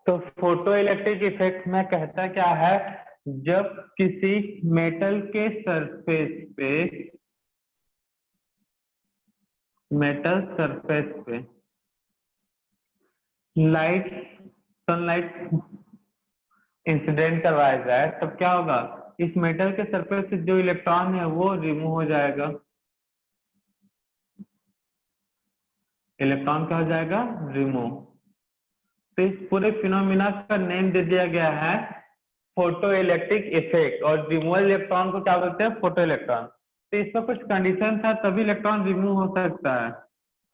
तो photo electric effect में कहता क्या है, जब किसी मेटल के सरफेस पे लाइट सनलाइट इंसिडेंट करवाया जाए, तब क्या होगा, इस मेटल के सरफेस से जो इलेक्ट्रॉन है वो रिमूव हो जाएगा। इलेक्ट्रॉन क्या हो जाएगा, रिमूव। तो इस पूरे फिनोमिना का नेम दे दिया गया है फोटो इलेक्ट्रिक इफेक्ट, और रिमूवल इलेक्ट्रॉन को क्या बोलते हैं, फोटो इलेक्ट्रॉन। तो इसका कुछ कंडीशन था तभी इलेक्ट्रॉन रिमूव हो सकता है।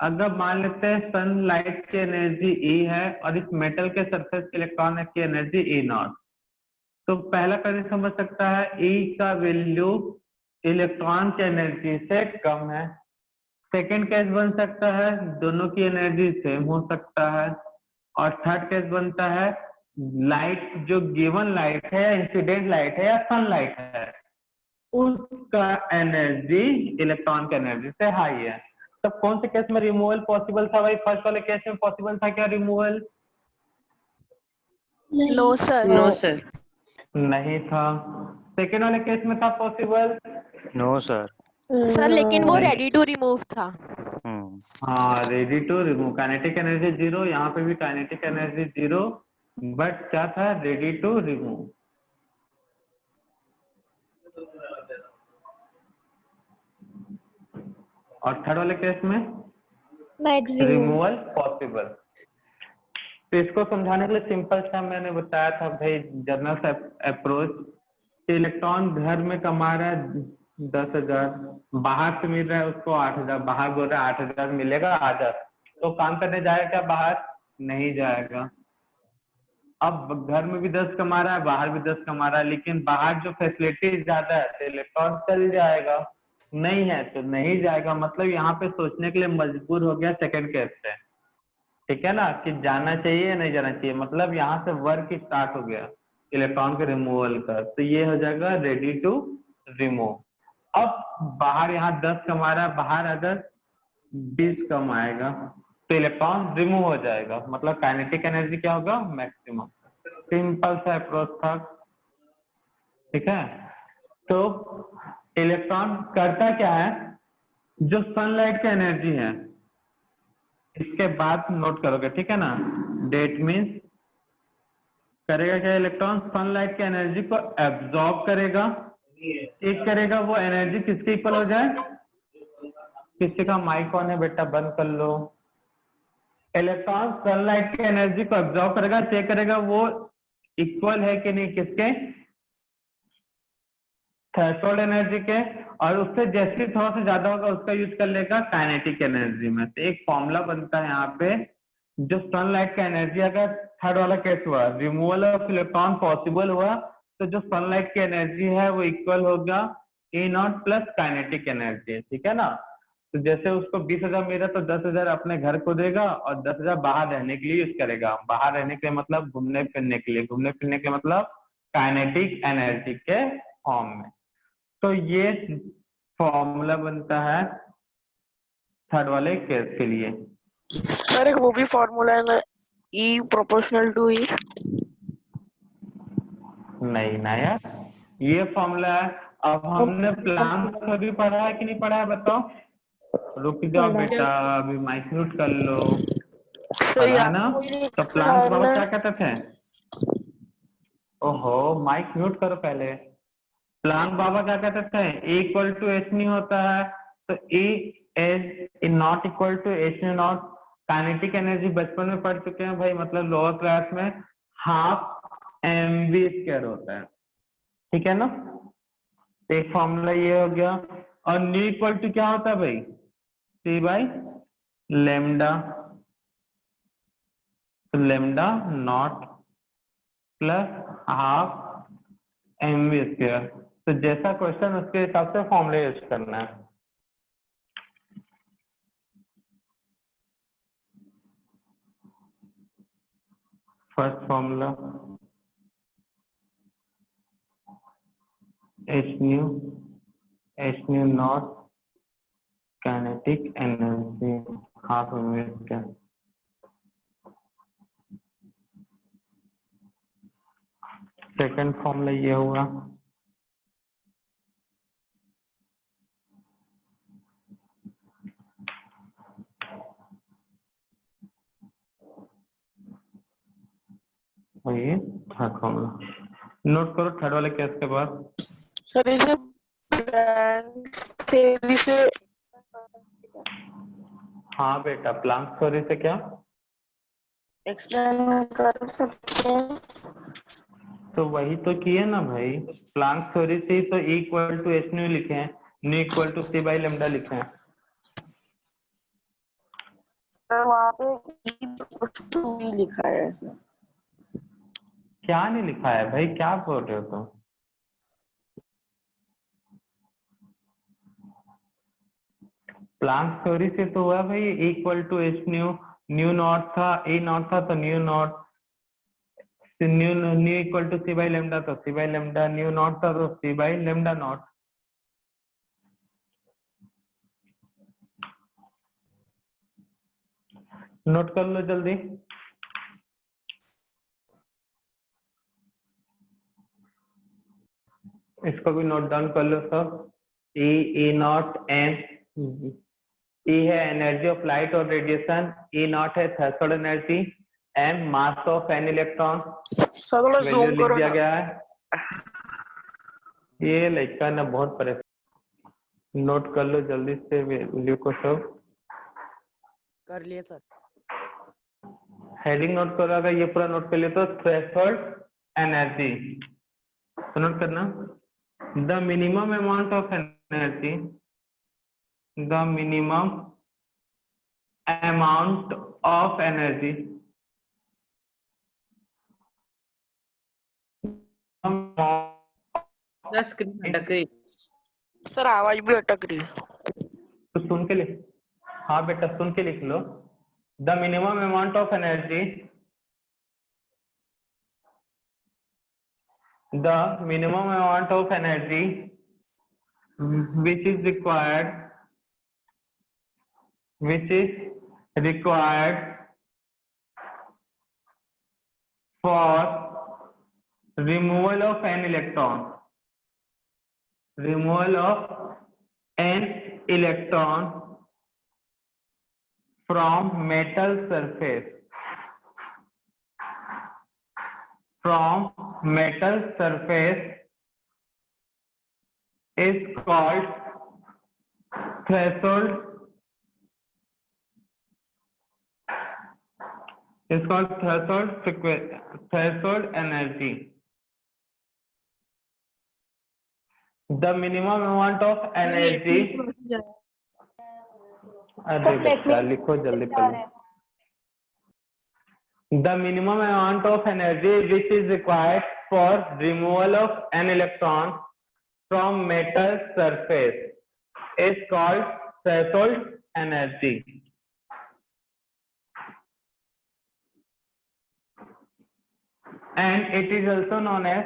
अगर मान लेते हैं सनलाइट की एनर्जी ई है और इस मेटल के सरफेस के इलेक्ट्रॉन की एनर्जी ई नॉट, तो पहला कंडीशन समझ सकता है ई का वैल्यू इलेक्ट्रॉन की एनर्जी से कम है। सेकेंड केस बन सकता है दोनों की एनर्जी सेम हो सकता है, और थर्ड केस बनता है लाइट जो गिवन लाइट है, इंसिडेंट लाइट है या सनलाइट है, उसका एनर्जी इलेक्ट्रॉन की एनर्जी से हाई है। तब कौन से केस में रिमूवल पॉसिबल था भाई, फर्स्ट वाले केस में पॉसिबल था क्या removal? No sir. No sir. नहीं था। सेकेंड वाले केस में था पॉसिबल? No sir. सर लेकिन वो नहीं। रेडी टू रिमूव था। हाँ, ready to remove, kinetic energy zero, यहाँ पे भी काइनेटिक एनर्जी जीरो, बट क्या था, रेडी टू रिमूव। और थर्ड वाले केस में मैक्सिमम। Removal possible. तो इसको समझाने के लिए सिंपल सा मैंने बताया था भाई, जनरल अप्रोच। इलेक्ट्रॉन घर में कमा रहा है 10,000, बाहर से मिल रहा है उसको 8,000, बाहर बोल रहा है 8,000 मिलेगा आ जा, तो काम करने जाएगा क्या, बाहर नहीं जाएगा। अब घर में भी 10 कमा रहा है, बाहर भी 10 कमा रहा है, लेकिन बाहर जो फैसिलिटी ज्यादा है तो इलेक्ट्रॉन चल जाएगा, नहीं है तो नहीं जाएगा। मतलब यहाँ पे सोचने के लिए मजबूर हो गया सेकंड केस से, ठीक है ना, कि जाना चाहिए या नहीं जाना चाहिए। मतलब यहाँ से वर्क स्टार्ट हो गया इलेक्ट्रॉन के रिमूवल का, तो ये हो जाएगा रेडी टू रिमूव। अब बाहर यहाँ 10 कमा रहा है, बाहर अगर 20 कमाएगा तो इलेक्ट्रॉन रिमूव हो जाएगा, मतलब काइनेटिक एनर्जी क्या होगा, मैक्सिमम। सिंपल सा अप्रोच था, ठीक है। तो इलेक्ट्रॉन करता क्या है, जो सनलाइट की एनर्जी है, इसके बाद नोट करोगे, ठीक है ना, डेट मीन्स करेगा क्या, इलेक्ट्रॉन सनलाइट की एनर्जी को एब्जॉर्ब करेगा, एक करेगा वो एनर्जी किसके इक्वल हो जाए, किसी का माइक ऑन है बेटा, बंद कर लो। इलेक्ट्रॉन सनलाइट की एनर्जी को एब्जॉर्ब करेगा, चेक करेगा वो इक्वल है कि नहीं, किसके, थ्रेशोल्ड एनर्जी के, और उससे जैसे थोड़ा सा ज्यादा होगा उसका यूज कर लेगा काइनेटिक एनर्जी में। तो एक फॉर्मूला बनता है यहाँ पे, जो सनलाइट का एनर्जी, अगर थर्ड वाला केस हुआ रिमूवल ऑफ इलेक्ट्रॉन पॉसिबल हुआ, तो जो सनलाइट की एनर्जी है वो इक्वल होगा ए नॉट प्लस काइनेटिक एनर्जी, ठीक है ना। तो जैसे उसको 20,000 मिला तो 10,000 अपने घर को देगा और 10,000 बाहर रहने के लिए यूज करेगा। बाहर रहने के लिए मतलब घूमने फिरने के लिए, घूमने फिरने के मतलब काइनेटिक एनर्जी के फॉर्म में। तो ये फॉर्मूला बनता है थर्ड वाले केस के लिए। सर एक वो भी फॉर्मूला है ना, E प्रोपोर्शनल टू E। नहीं ना यार, ये फॉर्मूला है। अब हमने प्लांक का भी पढ़ा है कि नहीं पढ़ा है बताओ? रुक जाओ बेटा, अभी माइक म्यूट कर लो। पढ़ा है ना? तो प्लांक बाबा क्या कहते थे? ओहो, माइक म्यूट करो पहले। प्लांक बाबा क्या कहते थे, ए इक्वल टू एच नहीं होता है, तो a is not equal to h not. Kinetic energy बचपन में पढ़ चुके हैं भाई, मतलब लोअर क्लास में, हाफ mv स्क्वायर होता है, ठीक है ना। एक फॉर्मूला ये हो गया। और न्यू इक्वल टू क्या होता है भाई, सी बाई लेमडा, तो lambda naught plus half mv square. तो जैसा क्वेश्चन उसके हिसाब से फॉर्मूला यूज करना है। First formula H nu not kinetic energy half mv square. Second formula ये हुआ। और ये थर्ड फॉर्मूला। नोट करो थर्ड वाले केस के बाद। सर इसे प्लैंक थ्योरी से हाँ बेटा, प्लांक थ्योरी से क्या? एक्सप्लेन कर सकते हैं। तो वही तो किए ना भाई, प्लांक थ्योरी से ही तो E equal to H nu लिखे हैं, nu equal to C by lambda लिखे हैं। सर वहाँ पे कुछ तो नहीं लिखा है ऐसा। क्या नहीं लिखा है भाई, क्या बोल रहे हो तुम? प्लांक थ्योरी से तो हुआ भाई, equal to H nu, nu not था, ए नॉट था तो nu not, nu nu equal to C by lambda तो C by lambda, nu not था तो C by lambda not. Note कर लो जल्दी। इसको भी नोट डाउन कर लो सब। ए नॉट एम, ई है एनर्जी ऑफ लाइट और रेडिएशन, ई नॉट है threshold energy, M mass of an electron, sir थोड़ा वैल्यू जूम लिख करो दिया ना। गया है। ये लड़का ना बहुत परेशान, नोट कर लो जल्दी से वैल्यू को सब। कर लिए सर। हेडिंग नोट करो, अगर ये पूरा नोट कर लिया तो थ्रेशोल्ड एनर्जी, तो नोट करना, the minimum amount of energy, the minimum amount of energy screen अटक गई। सर आवाज भी अटक रही है। तो सुन के लिख, हाँ बेटा सुन के लिख लो, the minimum amount of energy, the minimum amount of energy which is required, which is required for removal of an electron, removal of an electron from metal surface, from metal surface is called threshold, is called threshold energy. The minimum amount of energy, अरे बेटा लिखो जल्दी पहले, the minimum amount of energy which is required for removal of an electron from metal surface is called threshold energy. And it is also known as,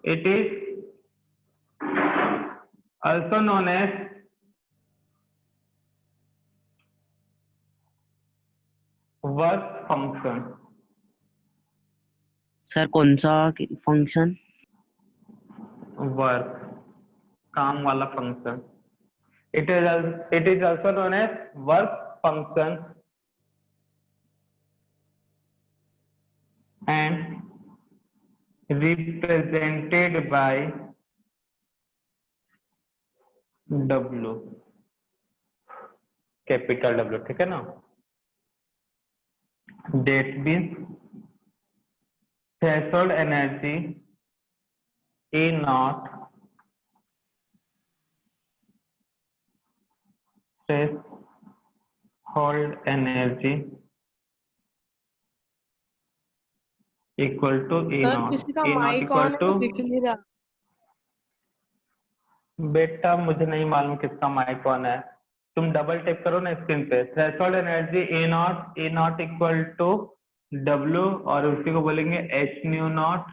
it is also known as work function. Sir कौन सा function? Work, काम वाला function. it is also known as work function and represented by W, capital W, ठीक है ना। That means threshold energy E not, threshold energy equal to E sir not, किसी का E not mic equal on है to, वो दिख नहीं रहा। बेटा मुझे नहीं मालूम किसका माइक ऑन है, तुम डबल टैप करो ना स्क्रीन पे। Threshold energy A not equal to W, और उसी को बोलेंगे H nu not,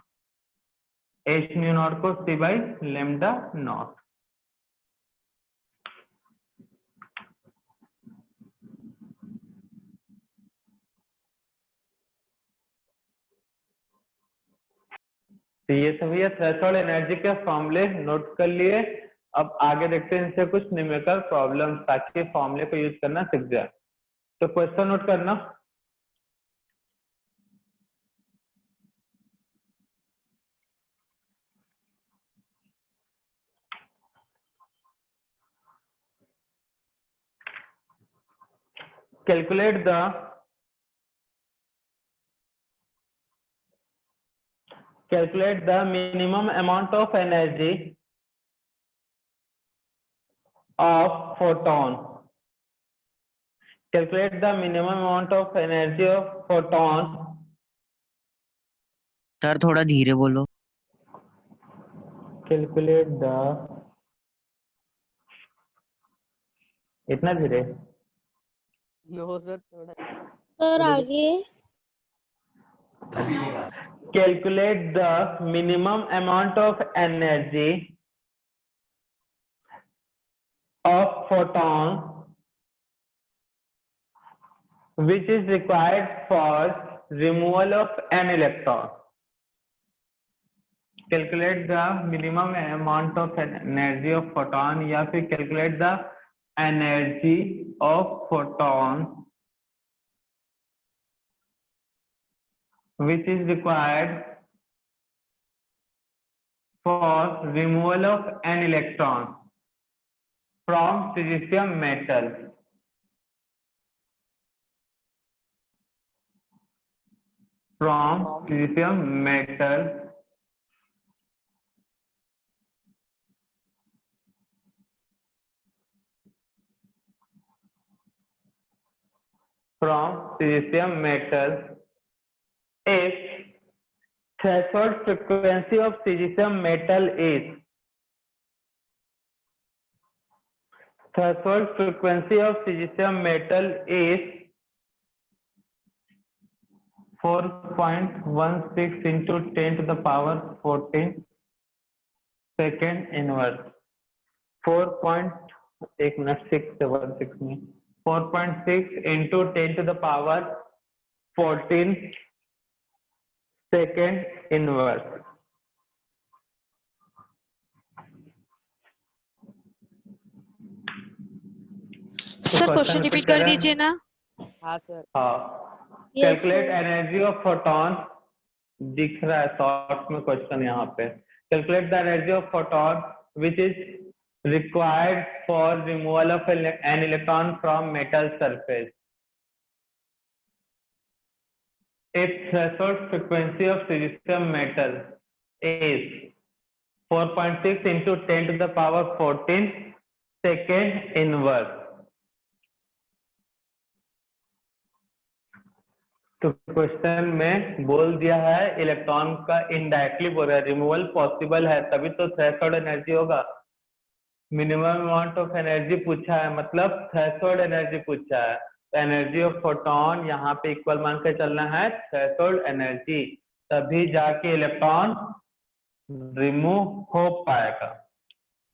H nu not को सी बाई लेमडा नॉट। तो ये तो भैया थ्रेशोल्ड एनर्जी के फॉर्मूले नोट कर लिए। अब आगे देखते हैं इनसे कुछ न्यूमेरिकल प्रॉब्लम, ताकि फॉर्मूले को यूज करना सीख जाए। तो क्वेश्चन नोट करना। Calculate the minimum amount of energy of photon. Calculate the minimum amount of energy of photon. Sir थोड़ा धीरे बोलो। Calculate the, इतना धीरे? नो सर थोड़ा। सर आगे। Calculate the minimum amount of energy of photon which is required for removal of an electron. Calculate the minimum amount of energy of photon, या फिर calculate the energy of photon which is required for removal of an electron from silicium metal. From silicium metal if threshold frequency of silicium metal is 4.16 into 10 to the power 14 second inverse. 4.6 into 10 to the power 14 second inverse. Sir question repeat कर दीजिए ना। हाँ sir. हाँ, calculate energy of photon, दिख रहा है short में question यहाँ पे। Calculate the energy of photon which is required for removal of an electron from metal surface. If threshold frequency of silicium metal is 4.6 into 10 to the power 14 second inverse. तो question में बोल दिया है electron का indirectly बोल रहा है removal possible है, तभी तो थ्रेशोल्ड एनर्जी होगा। मिनिमम अमाउंट ऑफ एनर्जी पूछा है, मतलब थ्रेशोल्ड एनर्जी पूछा है, तो एनर्जी ऑफ फोटॉन यहाँ पे इक्वल मान के चलना है थ्रेशोल्ड एनर्जी, तभी जाके इलेक्ट्रॉन रिमूव हो पाएगा,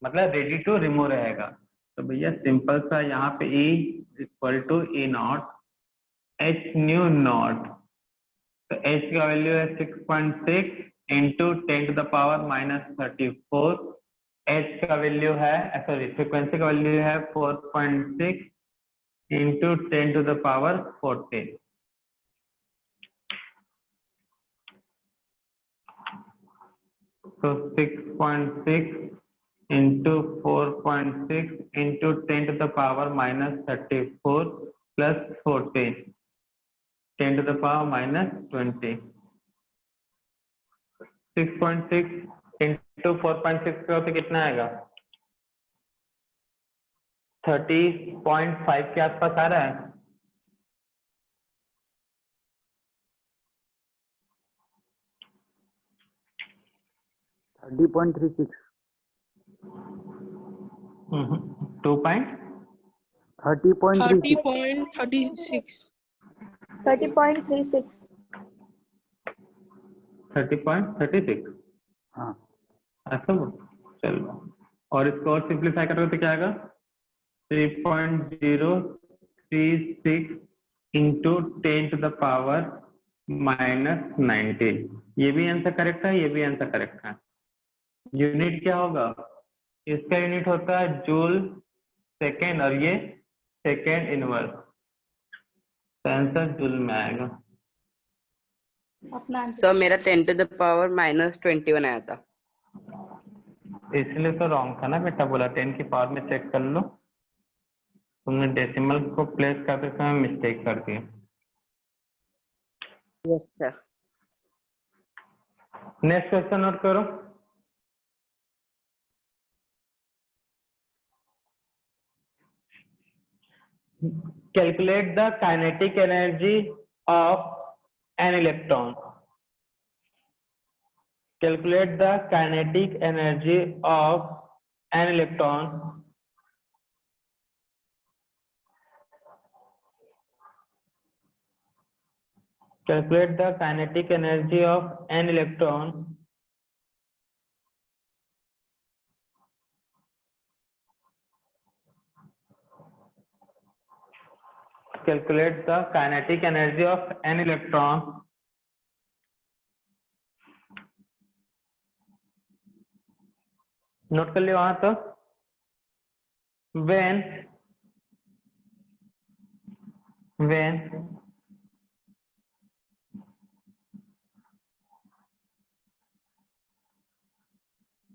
मतलब रेडी टू रिमूव रहेगा। तो भैया सिंपल सा यहाँ पे E equal to E not H nu not, तो H का वैल्यू है 6.6 into 10 to the power -34। H का वैल्यू है, सॉरी फ्रीक्वेंसी का वैल्यू है 4.6 इंटू 10 टू द पावर 14। तो 6.6 into 4.6 into 10 to the power -34 plus 14 10 to the power -20। 6.6 into 4.6 तो कितना आएगा? 30.5 के आसपास आ रहा है। थर्टी पॉइंट 30.36 हाँ ऐसा चलो, और इसको और सिंप्लीफाई करोगे तो क्या आएगा? 3.036 इंटू 10 टू द पावर -90। ये भी आंसर करेक्ट है, ये भी आंसर करेक्ट है। यूनिट क्या होगा? इसका यूनिट होता है जूल सेकेंड और ये सेकेंड इनवर्स, तो आंसर जूल में आएगा। सर मेरा 10⁻⁻21 आया था। इसलिए तो रॉन्ग था ना बेटा, बोला 10 की पावर में चेक कर लो, तुमने डेसिमल को प्लेस करते समय मिस्टेक कर दी। Yes sir. Next question note करो। Calculate the kinetic energy of an electron. Calculate the kinetic energy of an electron. Calculate the kinetic energy of an electron calculate the kinetic energy of an electron note कर लिया वहां तो when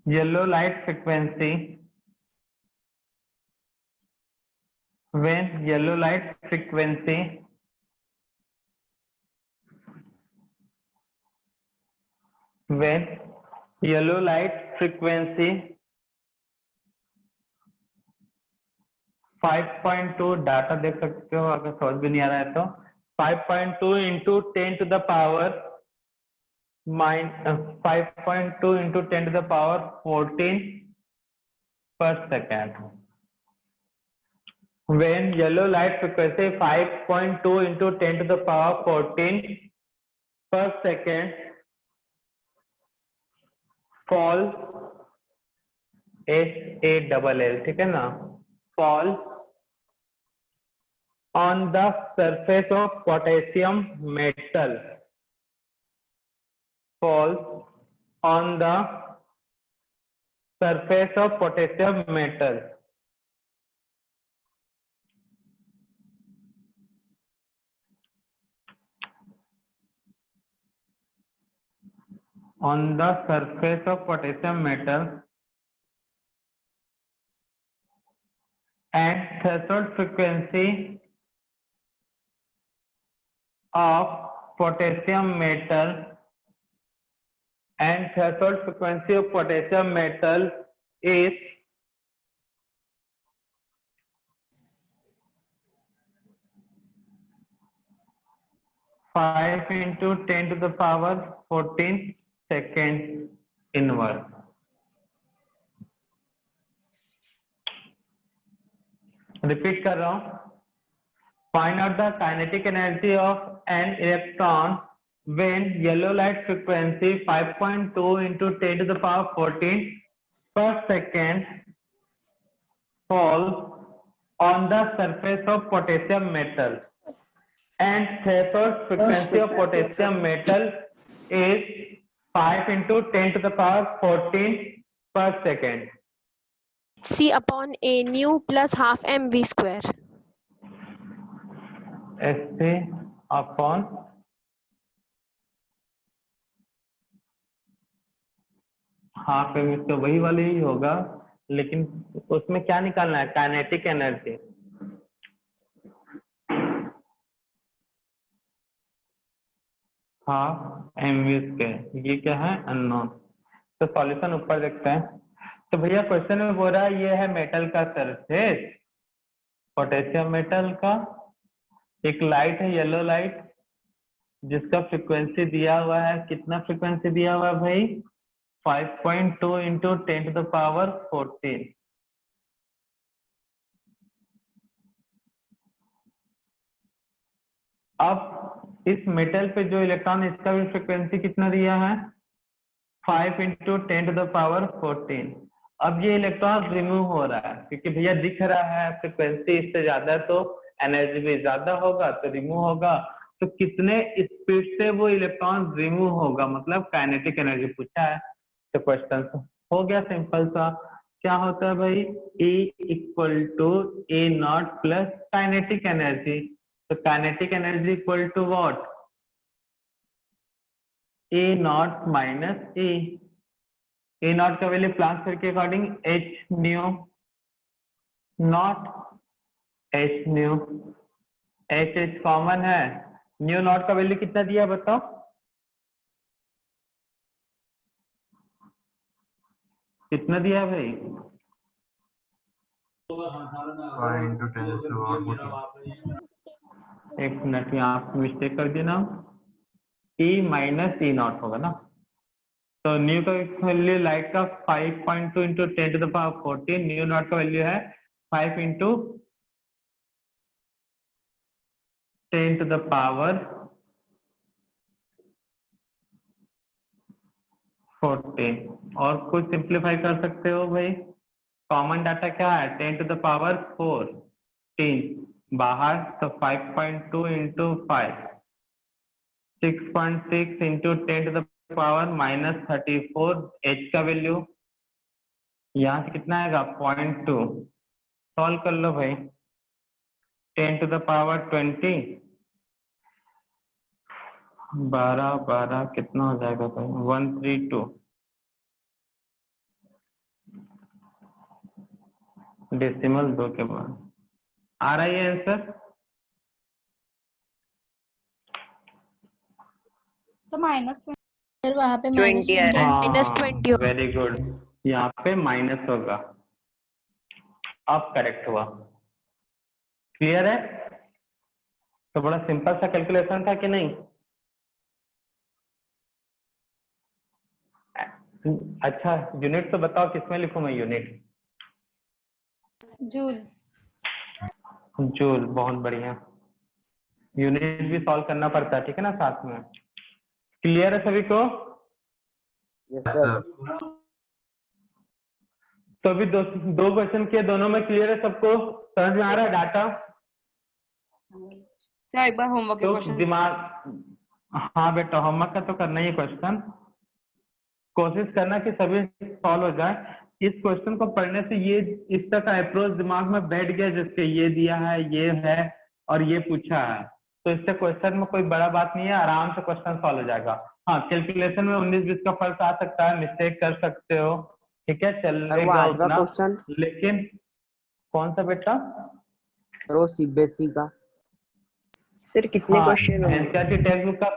yellow light frequency when yellow light frequency when yellow light frequency 5.2 data देख सकते हो, अगर समझ भी नहीं आ रहा है तो 5.2 into 10 to the power 5.2 into 10 to the power 14 per second. When yellow light frequency 5.2 into 10 to the power 14 per second fall FALL, ठीक है ना, fall on the surface of potassium metal, falls on the surface of potassium metal on the surface of potassium metal and threshold frequency of potassium metal and threshold frequency of potassium metal is 5 into 10 to the power 14 second inverse. Repeat कर रहा हूं, find out the kinetic energy of an electron when yellow light frequency 5.2 into 10 to the power 14 per second falls on the surface of potassium metal and threshold frequency of potassium metal is 5 into 10 to the power 14 per second. C upon A nu plus half mv square. SC upon half M, तो वही वाले ही होगा, लेकिन उसमें क्या निकालना है? Kinetic energy. Half M V square, ये क्या है? अननोन। तो सॉल्यूशन ऊपर देखते हैं। तो भैया क्वेश्चन में बोल रहा है ये है मेटल का सरफेस, पोटेशियम मेटल का, एक लाइट है येलो लाइट जिसका फ्रीक्वेंसी दिया हुआ है, कितना फ्रीक्वेंसी दिया हुआ है भाई? 5.2 into 10 to the power 14। अब इस मेटल पे जो इलेक्ट्रॉन, इसका भी फ्रीक्वेंसी कितना दिया है? 5 into 10 to the power 14। अब ये इलेक्ट्रॉन रिमूव हो रहा है क्योंकि भैया दिख रहा है फ्रीक्वेंसी इससे ज्यादा, तो एनर्जी भी ज्यादा होगा तो रिमूव होगा। तो कितने स्पीड से वो इलेक्ट्रॉन रिमूव होगा, मतलब काइनेटिक एनर्जी पूछा है। तो क्वेश्चन हो गया सिंपल सा। क्या होता है भाई, E equal to A nought plus kinetic energy. तो kinetic energy equal to what, A nought minus A nought का वैल्यू प्लांक थ्योरी के according H nu not, H nu, H common है, न्यू नॉट का value कितना दिया बताओ, कितना दिया भाई, 1 मिनट यहाँ मिस्टेक कर दिया ना, E माइनस ई नॉट होगा ना। तो न्यू का वैल्यू लाइट का 5.2 into 10 to the power 14, nu not का वैल्यू है 5 इंटू 10 टू द पावर 14। और कुछ सिंप्लीफाई कर सकते हो भाई, कॉमन डाटा क्या है 10 टू द पावर 14 बाहर, तो 5.2 into 5 6.6 into 10 to the power minus 34, H का वैल्यू यहाँ से कितना आएगा 0.2, सॉल्व कर लो भाई, 10 टू द पावर 20, 12 कितना हो जाएगा भाई 132, डेसिमल 2 के बाद आ रहा है आंसर। सर वहाँ पे 20 आ रहा है। -20 वेरी गुड, यहाँ पे माइनस होगा, अब करेक्ट हुआ। क्लियर है? तो बड़ा सिंपल सा कैलकुलेशन था कि नहीं? अच्छा यूनिट तो बताओ, किसमें लिखूं मैं यूनिट? जूल। जूल, बहुत बढ़िया। यूनिट भी सॉल्व करना पड़ता है, ठीक है ना साथ में। क्लियर है सभी को? तो अभी दो क्वेश्चन किए, दोनों में क्लियर है सबको, समझ में आ रहा है डाटा? सर एक बार होमवर्क के तो क्वेश्चन। दिमाग, हाँ बेटा होमवर्क का तो करना ही है क्वेश्चन, कोशिश करना कि सभी सॉल्व हो जाए। इस क्वेश्चन को पढ़ने से ये इस तरह का अप्रोच दिमाग में बैठ गया, जिसके ये दिया है, ये है और ये पूछा है, तो इससे क्वेश्चन में कोई बड़ा बात नहीं है, आराम से क्वेश्चन सॉल्व हो जाएगा। हाँ कैलकुलेशन में 19-20 का फर्क आ सकता है, मिस्टेक कर सकते हो, ठीक है चलेगा उतना, लेकिन कौन सा बेटा? सीबीएसई का सर कितने हाँ क्वेश्चन होंगे? एनसीईआरटी टेक्स्ट बुक का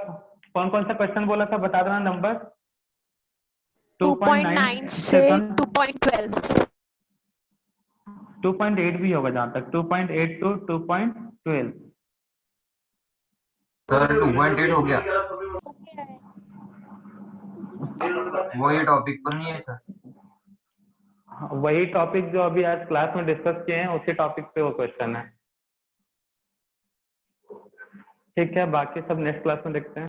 कौन सा क्वेश्चन बोला था, बता देना नंबर। 2.9 से 2.12 2.8 भी होगा जहां तक, 2.8 to 2.12। सर 2.8 हो गया, वो ये टॉपिक पर नहीं है सर। वही टॉपिक जो अभी आज क्लास में डिस्कस किए हैं, उसी टॉपिक पे वो क्वेश्चन है, ठीक है। बाकी सब नेक्स्ट क्लास में देखते हैं।